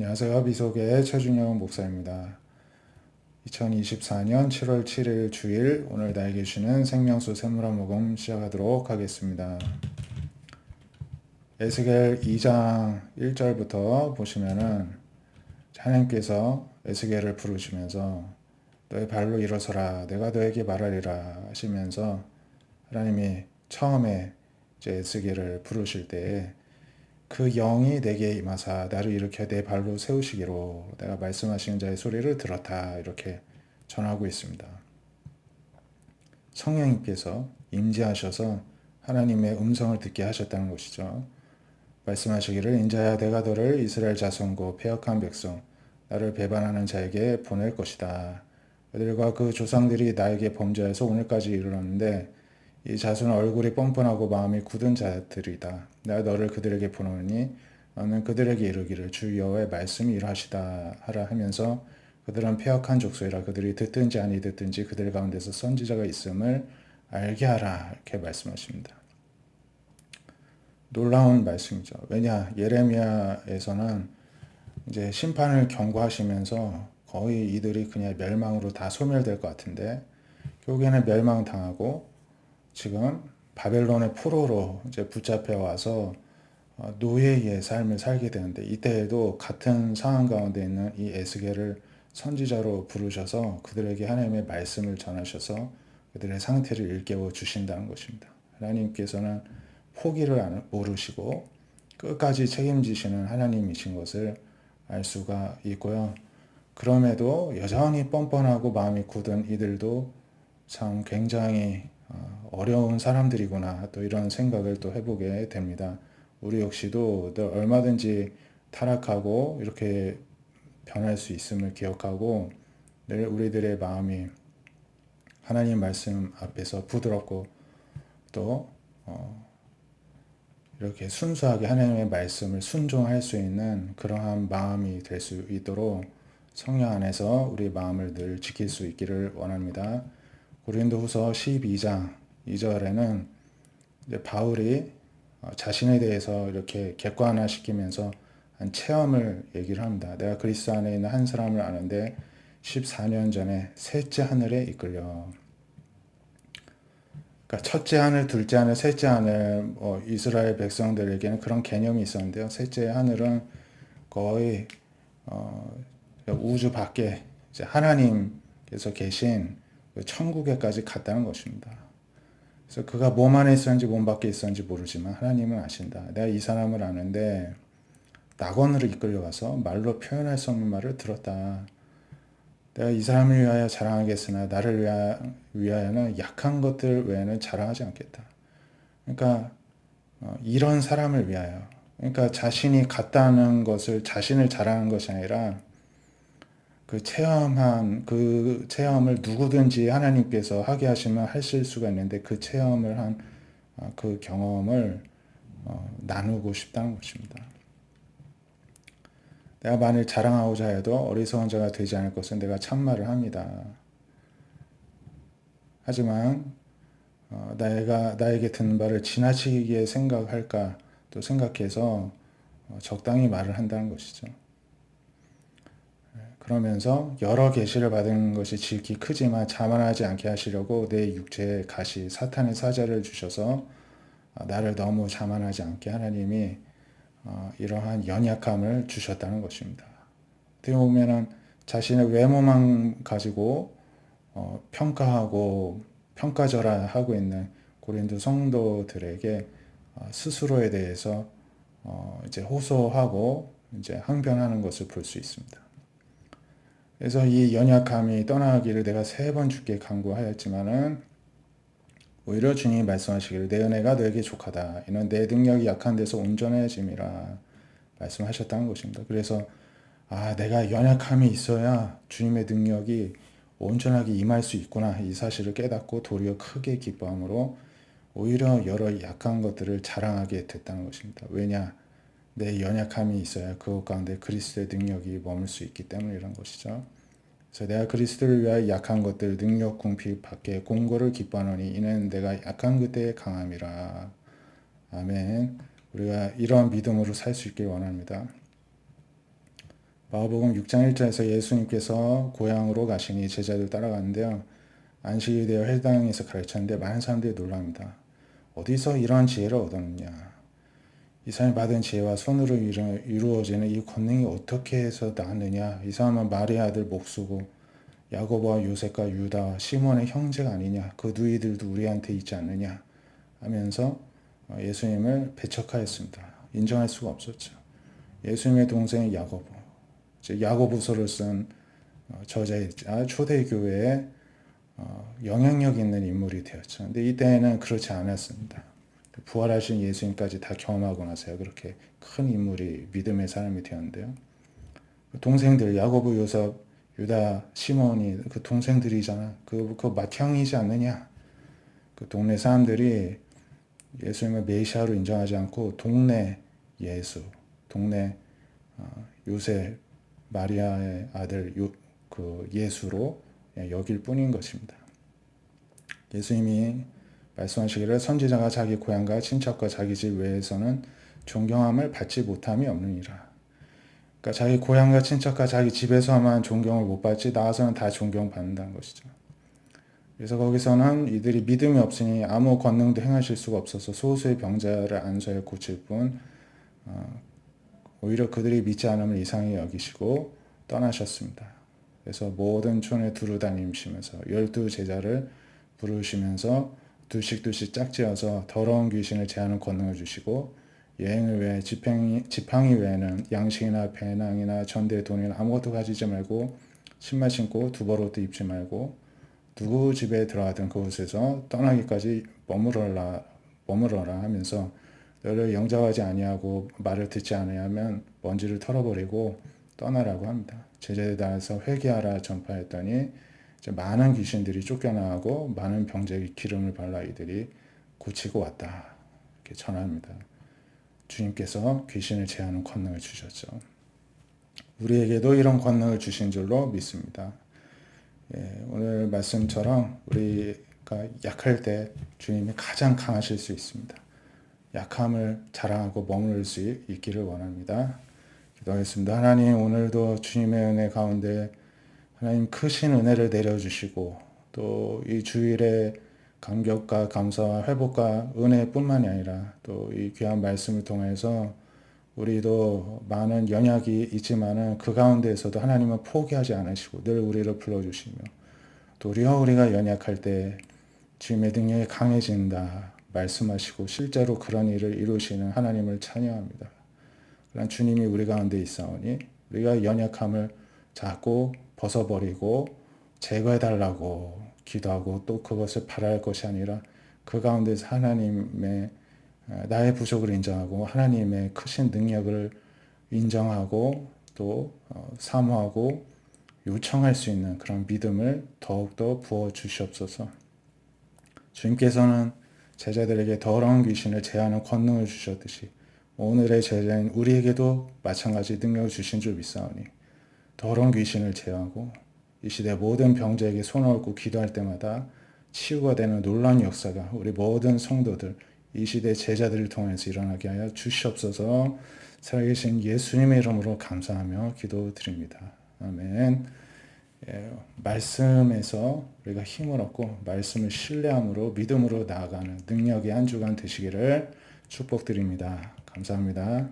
안녕하세요. 비속의 최준영 목사입니다. 2024년 7월 7일 주일 오늘 나에게 주시는 생명수 새무라 복음 시작하도록 하겠습니다. 에스겔 2장 1절부터 보시면은 하나님께서 에스겔을 부르시면서 너의 발로 일어서라 내가 너에게 말하리라 하시면서 하나님이 처음에 이제 에스겔을 부르실 때에 그 영이 내게 임하사 나를 일으켜 내 발로 세우시기로 내가 말씀하시는 자의 소리를 들었다 이렇게 전하고 있습니다. 성령님께서 임재하셔서 하나님의 음성을 듣게 하셨다는 것이죠. 말씀하시기를 인자야 내가 너를 이스라엘 자손고 패역한 백성 나를 배반하는 자에게 보낼 것이다. 그들과 그 조상들이 나에게 범죄해서 오늘까지 이르렀는데 이 자손은 얼굴이 뻔뻔하고 마음이 굳은 자들이다. 내가 너를 그들에게 보내니 너는 그들에게 이르기를 주 여호와의 말씀이 이러하시다 하라 하면서 그들은 패역한 족속이라 그들이 듣든지 아니 듣든지 그들 가운데서 선지자가 있음을 알게 하라 이렇게 말씀하십니다. 놀라운 말씀이죠. 왜냐 예레미야에서는 이제 심판을 경고하시면서 거의 이들이 그냥 멸망으로 다 소멸될 것 같은데 결국에는 멸망당하고 지금 바벨론의 포로로 이제 붙잡혀 와서 노예의 삶을 살게 되는데 이때에도 같은 상황 가운데 있는 이 에스겔을 선지자로 부르셔서 그들에게 하나님의 말씀을 전하셔서 그들의 상태를 일깨워 주신다는 것입니다. 하나님께서는 포기를 모르시고 끝까지 책임지시는 하나님이신 것을 알 수가 있고요. 그럼에도 여전히 뻔뻔하고 마음이 굳은 이들도 참 굉장히 어려운 사람들이구나 또 이런 생각을 또 해보게 됩니다. 우리 역시도 늘 얼마든지 타락하고 이렇게 변할 수 있음을 기억하고 늘 우리들의 마음이 하나님 말씀 앞에서 부드럽고 또 이렇게 순수하게 하나님의 말씀을 순종할 수 있는 그러한 마음이 될 수 있도록 성령 안에서 우리 마음을 늘 지킬 수 있기를 원합니다. 고린도후서 12장 2절에는 이제 바울이 자신에 대해서 이렇게 객관화시키면서 한 체험을 얘기를 합니다. 내가 그리스도 안에 있는 한 사람을 아는데 14년 전에 셋째 하늘에 이끌려. 그러니까 첫째 하늘, 둘째 하늘, 셋째 하늘, 이스라엘 백성들에게는 그런 개념이 있었는데요. 셋째 하늘은 거의 우주 밖에 이제 하나님께서 계신 그 천국에까지 갔다는 것입니다. 그래서 그가 몸 안에 있었는지 몸 밖에 있었는지 모르지만 하나님은 아신다. 내가 이 사람을 아는데 낙원으로 이끌려가서 말로 표현할 수 없는 말을 들었다. 내가 이 사람을 위하여 자랑하겠으나 나를 위하여는 약한 것들 외에는 자랑하지 않겠다. 그러니까 이런 사람을 위하여 그러니까 자신이 같다는 것을 자신을 자랑한 것이 아니라 그 체험을 누구든지 하나님께서 하게 하시면 하실 수가 있는데 그 체험을 한 그 경험을 나누고 싶다는 것입니다. 내가 만일 자랑하고자 해도 어리석은 자가 되지 않을 것은 내가 참말을 합니다. 하지만 나에게 듣는 말을 지나치게 생각할까 또 생각해서 적당히 말을 한다는 것이죠. 그러면서 여러 계시를 받은 것이 지극히 크지만 자만하지 않게 하시려고 내 육체에 가시 사탄의 사자를 주셔서 나를 너무 자만하지 않게 하나님이 이러한 연약함을 주셨다는 것입니다. 어떻게 보면은 자신의 외모만 가지고 평가하고 평가절하하고 있는 고린도 성도들에게 스스로에 대해서 이제 호소하고 이제 항변하는 것을 볼 수 있습니다. 그래서 이 연약함이 떠나기를 내가 3번 주께 간구하였지만은 오히려 주님이 말씀하시기를 내 은혜가 너에게 족하다. 이는 내 능력이 약한 데서 온전해짐이라 말씀하셨다는 것입니다. 그래서 내가 연약함이 있어야 주님의 능력이 온전하게 임할 수 있구나. 이 사실을 깨닫고 도리어 크게 기뻐함으로 오히려 여러 약한 것들을 자랑하게 됐다는 것입니다. 왜냐? 내 연약함이 있어야 그것 가운데 그리스도의 능력이 머물 수 있기 때문이란 것이죠. 그래서 내가 그리스도를 위하여 약한 것들 능력 궁핍 밖에 공고를 기뻐하노니 이는 내가 약한 그때의 강함이라. 아멘. 우리가 이러한 믿음으로 살 수 있길 원합니다. 마가복음 6장 1절에서 예수님께서 고향으로 가시니 제자들 따라가는데요. 안식일이 되어 회당에서 가르쳤는데 많은 사람들이 놀랍니다. 어디서 이런 지혜를 얻었느냐? 이 사람이 받은 지혜와 손으로 이루어지는 이 권능이 어떻게 해서 나느냐? 이 사람은 마리아 아들 목수고 야고보와 요셉과 유다와 시몬의 형제가 아니냐? 그 누이들도 우리한테 있지 않느냐? 하면서 예수님을 배척하였습니다. 인정할 수가 없었죠. 예수님의 동생 야고보, 즉 야고보서를 쓴 저자이자 초대교회의 영향력 있는 인물이 되었죠. 근데 이때는 그렇지 않았습니다. 부활하신 예수님까지 다 경험하고 나서야 그렇게 큰 인물이 믿음의 사람이 되었는데요. 동생들 야고보, 요셉, 유다, 시몬이 그 동생들이잖아. 그 맏형이지 않느냐. 그 동네 사람들이 예수님을 메시아로 인정하지 않고 동네 예수, 동네 요셉, 마리아의 아들 그 예수로 여길 뿐인 것입니다. 예수님이 말씀하시기를 선지자가 자기 고향과 친척과 자기 집 외에서는 존경함을 받지 못함이 없느니라. 그러니까 자기 고향과 친척과 자기 집에서만 존경을 못 받지 나와서는 다 존경받는다는 것이죠. 그래서 거기서는 이들이 믿음이 없으니 아무 권능도 행하실 수가 없어서 소수의 병자를 안수하여 고칠 뿐 오히려 그들이 믿지 않음을 이상히 여기시고 떠나셨습니다. 그래서 모든 촌에 두루 다니시면서 12제자를 부르시면서 둘씩 짝지어서 더러운 귀신을 제하는 권능을 주시고 여행을 위해 지팡이 외에는 양식이나 배낭이나 전대 돈이나 아무것도 가지지 말고 신발 신고 두벌옷도 입지 말고 누구 집에 들어가든 그곳에서 떠나기까지 머무러라 하면서 너를 영접하지 아니하고 말을 듣지 아니하면 먼지를 털어버리고 떠나라고 합니다. 제자들 따라서 회개하라 전파했더니 많은 귀신들이 쫓겨나고 많은 병자에게 기름을 발라 이들이 고치고 왔다. 이렇게 전합니다. 주님께서 귀신을 제하는 권능을 주셨죠. 우리에게도 이런 권능을 주신 줄로 믿습니다. 오늘 말씀처럼 우리가 약할 때 주님이 가장 강하실 수 있습니다. 약함을 자랑하고 머무를 수 있기를 원합니다. 기도하겠습니다. 하나님, 오늘도 주님의 은혜 가운데 하나님 크신 은혜를 내려주시고 또 이 주일에 감격과 감사와 회복과 은혜뿐만이 아니라 또 이 귀한 말씀을 통해서 우리도 많은 연약이 있지만은 그 가운데에서도 하나님은 포기하지 않으시고 늘 우리를 불러주시며 도리어 우리가 연약할 때 주님의 능력이 강해진다 말씀하시고 실제로 그런 일을 이루시는 하나님을 찬양합니다. 그런 주님이 우리 가운데 있사오니 우리가 연약함을 자꾸 벗어버리고 제거해달라고 기도하고 또 그것을 바랄 것이 아니라 그 가운데서 하나님의 나의 부족을 인정하고 하나님의 크신 능력을 인정하고 또 사모하고 요청할 수 있는 그런 믿음을 더욱더 부어 주시옵소서. 주님께서는 제자들에게 더러운 귀신을 제하는 권능을 주셨듯이 오늘의 제자인 우리에게도 마찬가지 능력을 주신 줄 믿사오니 더러운 귀신을 제하고 이 시대 모든 병자에게 손을 얹고 기도할 때마다 치유가 되는 놀라운 역사가 우리 모든 성도들 이 시대 제자들을 통해서 일어나게 하여 주시옵소서. 살아계신 예수님의 이름으로 감사하며 기도드립니다. 아멘. 말씀에서 우리가 힘을 얻고 말씀을 신뢰함으로 믿음으로 나아가는 능력의 한 주간 되시기를 축복드립니다. 감사합니다.